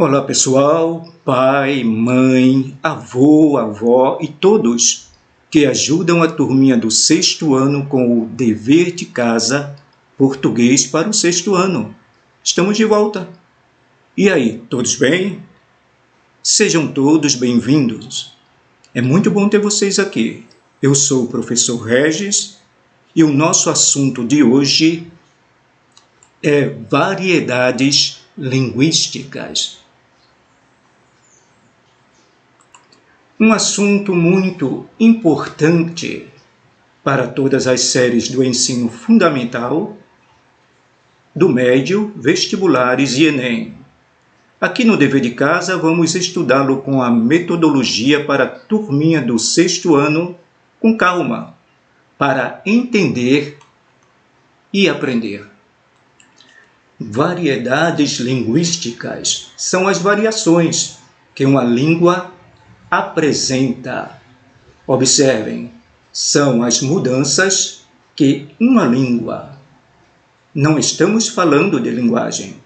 Olá pessoal, pai, mãe, avô, avó e todos que ajudam a turminha do sexto ano com o dever de casa português para o sexto ano. Estamos de volta. E aí, todos bem? Sejam todos bem-vindos. É muito bom ter vocês aqui. Eu sou o professor Regis e o nosso assunto de hoje é variedades linguísticas. Um assunto muito importante para todas as séries do ensino fundamental, do médio, vestibulares e Enem. Aqui no dever de casa vamos estudá-lo com a metodologia para a turminha do sexto ano com calma, para entender e aprender. Variedades linguísticas são as variações que uma língua apresenta. Observem, são as mudanças que uma língua. Não estamos falando de linguagem.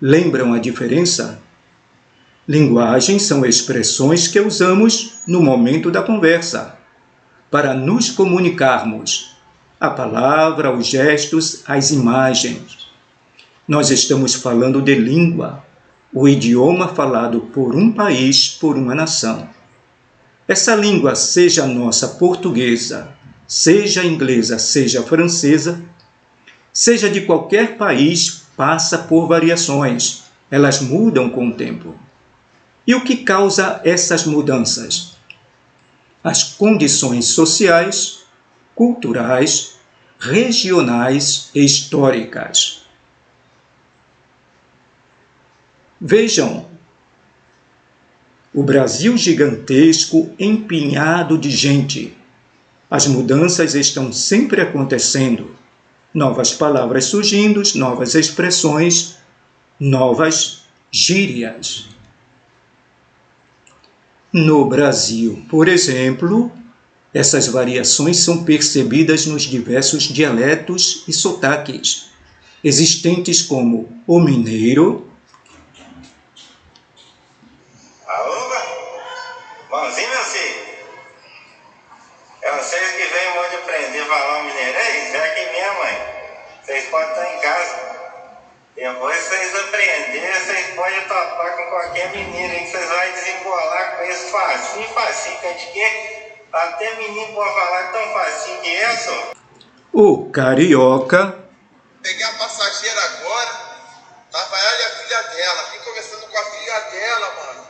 Lembram a diferença? Linguagem são expressões que usamos no momento da conversa, para nos comunicarmos. A palavra, os gestos, as imagens. Nós estamos falando de língua, o idioma falado por um país, por uma nação. Essa língua, seja nossa portuguesa, seja inglesa, seja francesa, seja de qualquer país, passa por variações. Elas mudam com o tempo. E o que causa essas mudanças? As condições sociais, culturais, regionais e históricas. Vejam, o Brasil gigantesco empinhado de gente. As mudanças estão sempre acontecendo. Novas palavras surgindo, novas expressões, novas gírias. No Brasil, por exemplo, essas variações são percebidas nos diversos dialetos e sotaques, existentes como o mineiro, Bonzinho, meu filho? É vocês que vêm hoje aprender a falar o mineirês? É aqui mesmo, mãe. Vocês podem estar em casa. Depois vocês aprenderem, vocês podem topar com qualquer menino aí que vocês vão desembolar com esse facinho, que é de quê? Até menino pode falar tão facinho que é, só. o carioca, Peguei a passageira agora, tava ela e a filha dela, vim conversando com a filha dela, mano.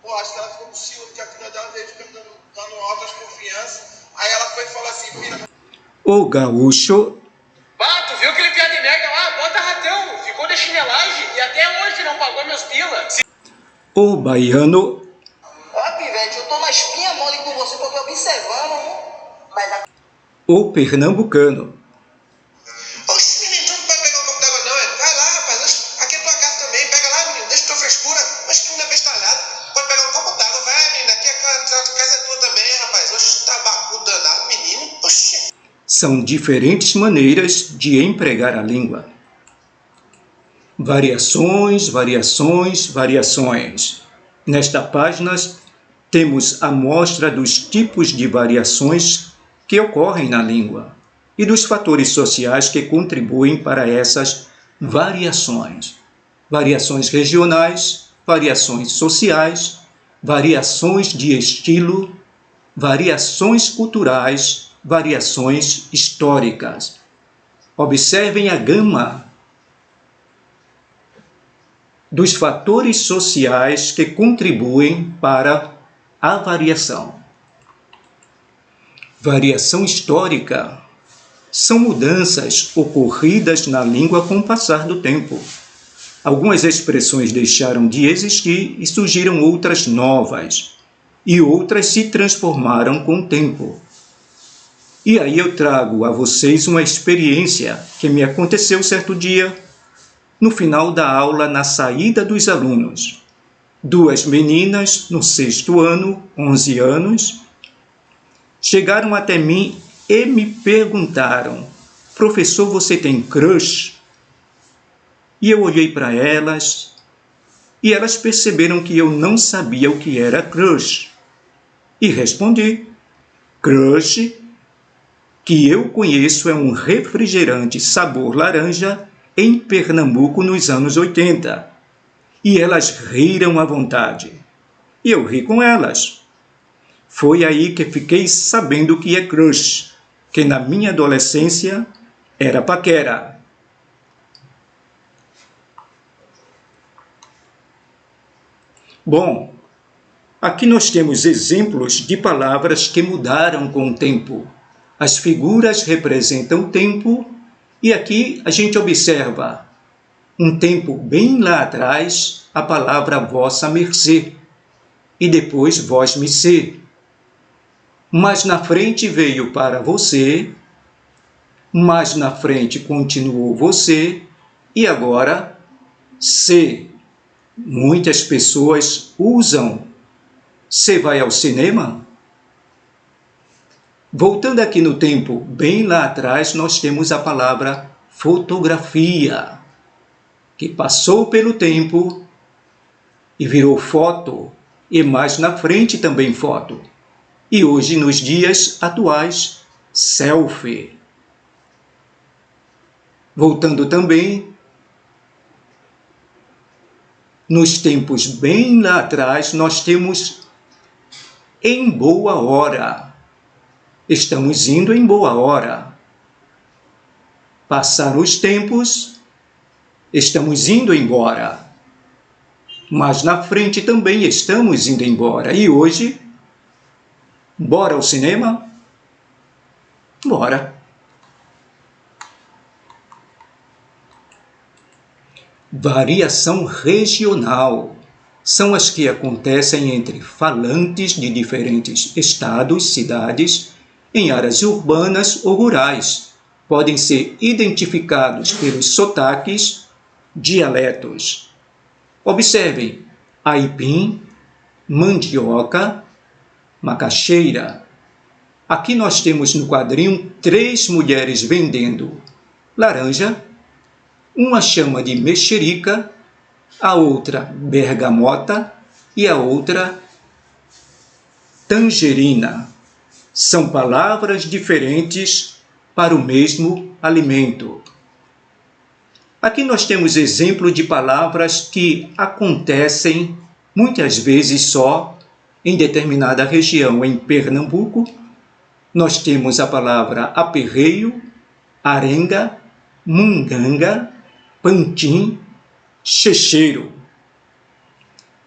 Pô, acho que ela ficou com ciúme, que a filha dela veio ficando dando altas confianças. Aí ela foi e falou assim, filha... o gaúcho, Tu viu aquele piada de merda lá? Bota ratão, ficou de chinelagem e até hoje não pagou meus pila. o baiano, Ó, Pivete, eu tô na espinha mole com você, tô aqui observando, mas... o pernambucano, Oxe, menino, tu não pode pegar o copo d'água não, vai lá, rapaz, aqui é tua casa também, pega lá, menino, deixa tua frescura. Oxe, tu não é bestalhado, pode pegar um copo d'água, vai, menino, aqui a casa é tua também, rapaz. Oxe, tabaco danado, menino, oxe. são diferentes maneiras de empregar a língua. Variações, variações, variações. Nesta página, temos a mostra dos tipos de variações que ocorrem na língua e dos fatores sociais que contribuem para essas variações. Variações regionais, variações sociais, variações de estilo, variações culturais, variações históricas. Observem a gama dos fatores sociais que contribuem para a variação. Variação histórica são mudanças ocorridas na língua com o passar do tempo. Algumas expressões deixaram de existir e surgiram outras novas, e outras se transformaram com o tempo. E aí eu trago a vocês uma experiência que me aconteceu certo dia, no final da aula, na saída dos alunos. Duas meninas, no sexto ano, 11 anos, chegaram até mim e me perguntaram: professor, você tem crush? E eu olhei para elas e elas perceberam que eu não sabia o que era crush. E respondi: crush, que eu conheço, é um refrigerante sabor laranja em Pernambuco nos anos 80. E elas riram à vontade. E eu ri com elas. Foi aí que fiquei sabendo o que é crush, que na minha adolescência era paquera. Bom, aqui nós temos exemplos de palavras que mudaram com o tempo. As figuras representam o tempo e aqui a gente observa um tempo bem lá atrás a palavra vossa mercê e depois vós me ser. Mas na frente veio para você, mas na frente continuou você e agora se. Muitas pessoas usam. Você vai ao cinema? Voltando aqui no tempo, bem lá atrás, nós temos a palavra fotografia, que passou pelo tempo e virou foto, e mais na frente também foto. E hoje, nos dias atuais, selfie. Voltando também, nos tempos bem lá atrás, nós temos em boa hora. Estamos indo em boa hora. Passaram os tempos, estamos indo embora. Mas na frente também estamos indo embora. E hoje, bora ao cinema? Bora. Variação regional são as que acontecem entre falantes de diferentes estados, cidades, em áreas urbanas ou rurais. Podem ser identificados pelos sotaques, dialetos. Observem: aipim, mandioca, macaxeira. Aqui nós temos no quadrinho 3 mulheres vendendo laranja. Uma chama de mexerica, a outra bergamota e a outra tangerina. São palavras diferentes para o mesmo alimento. Aqui nós temos exemplo de palavras que acontecem muitas vezes só em determinada região. Em Pernambuco, nós temos a palavra aperreio, arenga, munganga, pantim, checheiro.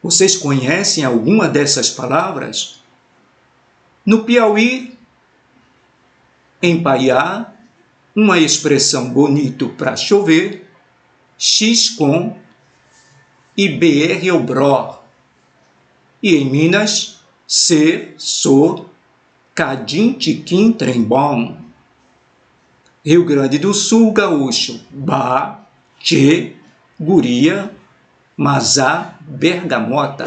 Vocês conhecem alguma dessas palavras? No Piauí, em Paiá, uma expressão bonito para chover, X com e BR ou BRO. E em Minas, ser, sou, cadim, tiquim, trem bom. Rio Grande do Sul, gaúcho, ba, tchê, guria, mazá, bergamota.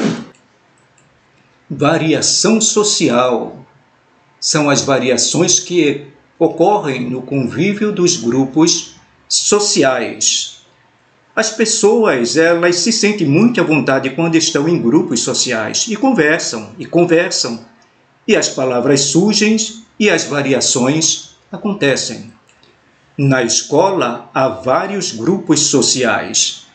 Variação social são as variações que ocorrem no convívio dos grupos sociais. As pessoas, elas se sentem muito à vontade quando estão em grupos sociais e conversam, e as palavras surgem e as variações acontecem. Na escola, há vários grupos sociais.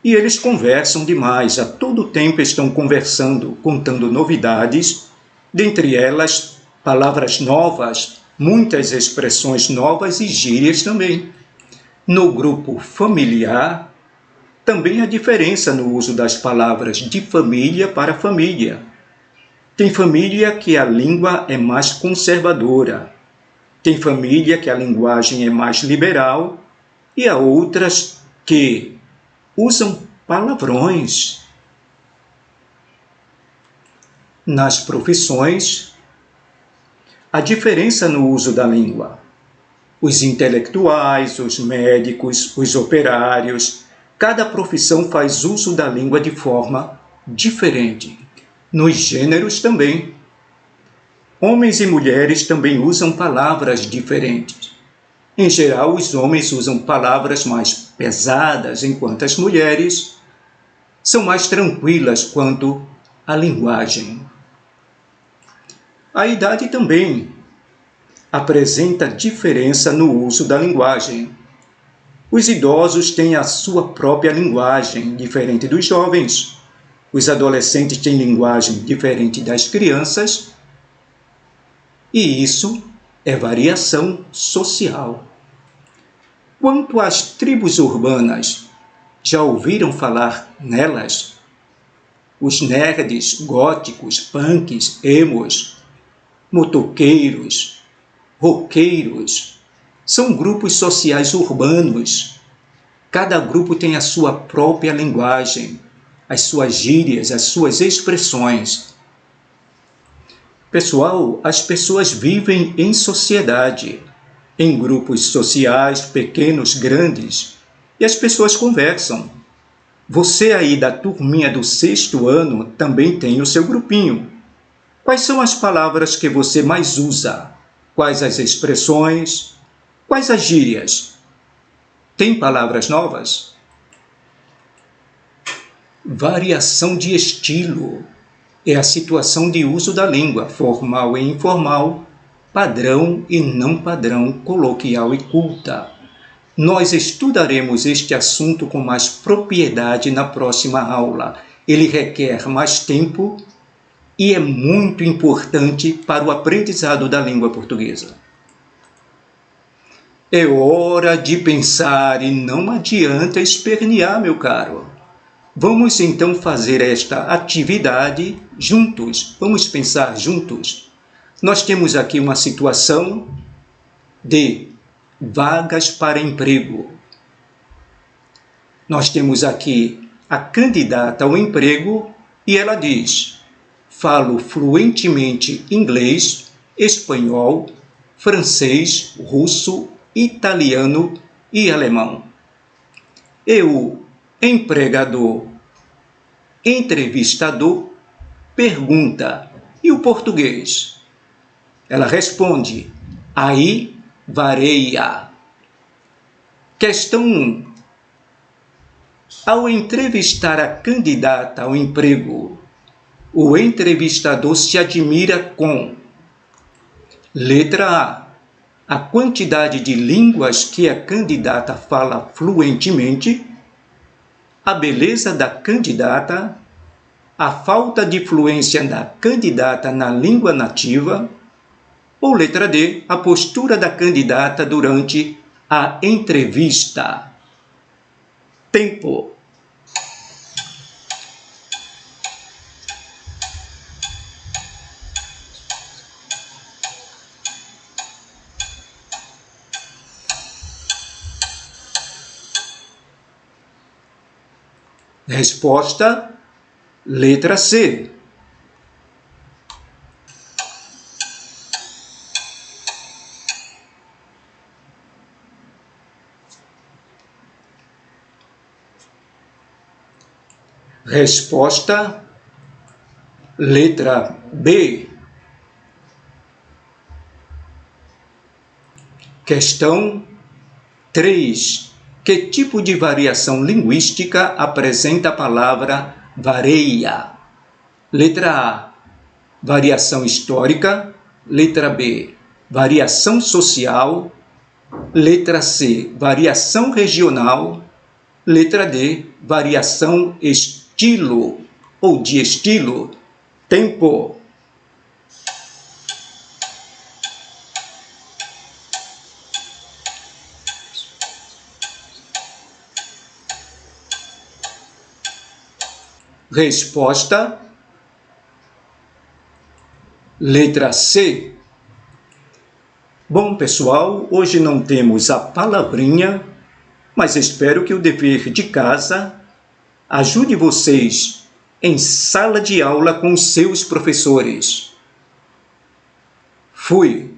E eles conversam demais, a todo tempo estão conversando, contando novidades, dentre elas, palavras novas, muitas expressões novas e gírias também. No grupo familiar, também há diferença no uso das palavras de família para família. Tem família que a língua é mais conservadora. Tem família que a linguagem é mais liberal e há outras que usam palavrões. Nas profissões, há diferença no uso da língua. Os intelectuais, os médicos, os operários, cada profissão faz uso da língua de forma diferente. Nos gêneros também. Homens e mulheres também usam palavras diferentes. Em geral, os homens usam palavras mais pesadas, enquanto as mulheres são mais tranquilas quanto à linguagem. A idade também apresenta diferença no uso da linguagem. Os idosos têm a sua própria linguagem, diferente dos jovens. Os adolescentes têm linguagem diferente das crianças. E isso é variação social. Quanto às tribos urbanas, já ouviram falar nelas? Os nerds, góticos, punks, emos, motoqueiros, roqueiros, são grupos sociais urbanos. Cada grupo tem a sua própria linguagem, as suas gírias, as suas expressões. Pessoal, as pessoas vivem em sociedade, em grupos sociais, pequenos, grandes, e as pessoas conversam. Você aí da turminha do 6º ano também tem o seu grupinho. Quais são as palavras que você mais usa? Quais as expressões? Quais as gírias? Tem palavras novas? Variação de estilo é a situação de uso da língua, formal e informal, padrão e não padrão, coloquial e culta. Nós estudaremos este assunto com mais propriedade na próxima aula. Ele requer mais tempo e é muito importante para o aprendizado da língua portuguesa. É hora de pensar e não adianta espernear, meu caro. Vamos então fazer esta atividade juntos. Vamos pensar juntos. Nós temos aqui uma situação de vagas para emprego. Nós temos aqui a candidata ao emprego e ela diz: falo fluentemente inglês, espanhol, francês, russo, italiano e alemão. E o empregador, entrevistador, pergunta: e o português? Ela responde: aí varia. Questão 1. Ao entrevistar a candidata ao emprego, o entrevistador se admira com: letra A quantidade de línguas que a candidata fala fluentemente, a beleza da candidata, a falta de fluência da candidata na língua nativa, ou letra D, a postura da candidata durante a entrevista. Tempo. Resposta, letra C. Resposta, letra B. Questão 3. Que tipo de variação linguística apresenta a palavra vareia? Letra A, variação histórica. Letra B, variação social. Letra C, variação regional. Letra D, variação estilo ou de estilo. Tempo. Resposta, letra C. Bom, pessoal, hoje não temos a palavrinha, mas espero que o dever de casa ajude vocês em sala de aula com seus professores. Fui!